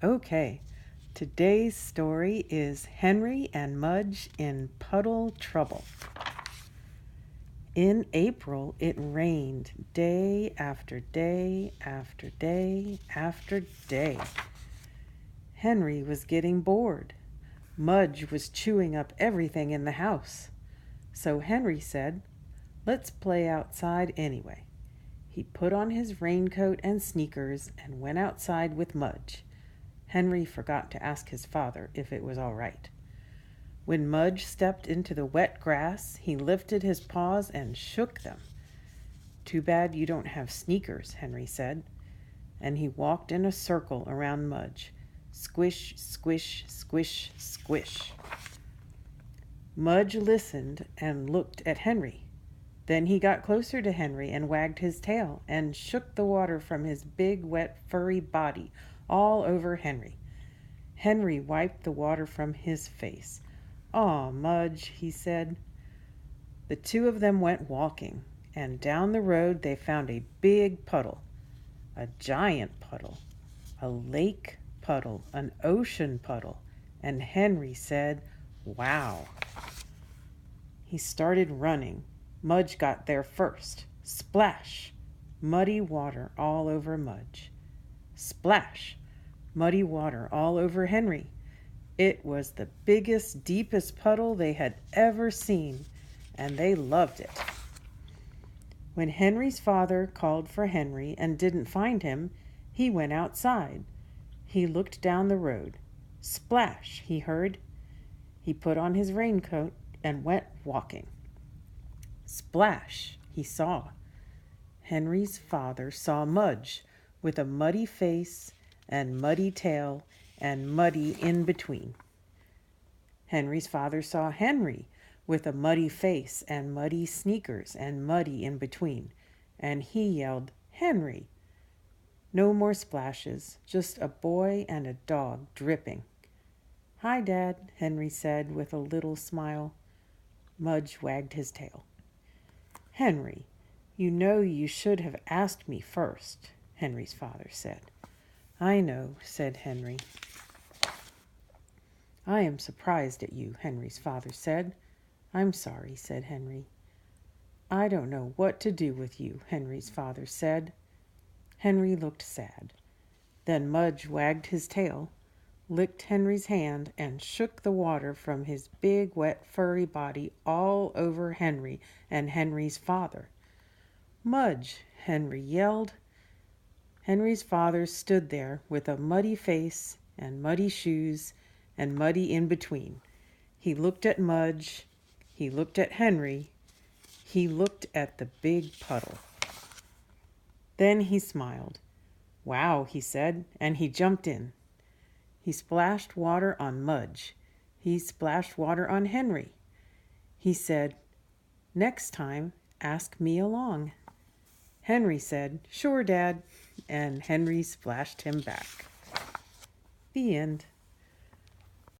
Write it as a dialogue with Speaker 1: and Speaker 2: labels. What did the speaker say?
Speaker 1: Okay, today's story is Henry and Mudge in Puddle Trouble. In April, it rained day after day after day after day. Henry was getting bored. Mudge was chewing up everything in the house. So Henry said, "Let's play outside anyway." He put on his raincoat and sneakers and went outside with Mudge. Henry forgot to ask his father if it was all right. When Mudge stepped into the wet grass, he lifted his paws and shook them. "Too bad you don't have sneakers," Henry said. And he walked in a circle around Mudge. Squish, squish, squish, squish. Mudge listened and looked at Henry. Then he got closer to Henry and wagged his tail and shook the water from his big, wet, furry body all over Henry. Henry wiped the water from his face. "Aw, Mudge," he said. The two of them went walking, and down the road they found a big puddle, a giant puddle, a lake puddle, an ocean puddle, and Henry said, "Wow." He started running. Mudge got there first. Splash! Muddy water all over Mudge. Splash! Muddy water all over Henry. It was the biggest, deepest puddle they had ever seen, and they loved it. When Henry's father called for Henry and didn't find him, he went outside. He looked down the road. Splash, he heard. He put on his raincoat and went walking. Splash, he saw. Henry's father saw Mudge with a muddy face and muddy tail and muddy in between. Henry's father saw Henry with a muddy face and muddy sneakers and muddy in between, and he yelled, "Henry!" No more splashes, just a boy and a dog dripping. "Hi, Dad," Henry said with a little smile. Mudge wagged his tail. "Henry, you know you should have asked me first," Henry's father said. "I know," said Henry. "I am surprised at you," Henry's father said. "I'm sorry," said Henry. "I don't know what to do with you," Henry's father said. Henry looked sad. Then Mudge wagged his tail, licked Henry's hand, and shook the water from his big, wet, furry body all over Henry and Henry's father. "Mudge!" Henry yelled. Henry's father stood there with a muddy face and muddy shoes and muddy in between. He looked at Mudge. He looked at Henry. He looked at the big puddle. Then he smiled. "Wow," he said, and he jumped in. He splashed water on Mudge. He splashed water on Henry. He said, "Next time, ask me along." Henry said, "Sure, Dad," and Henry splashed him back. The end.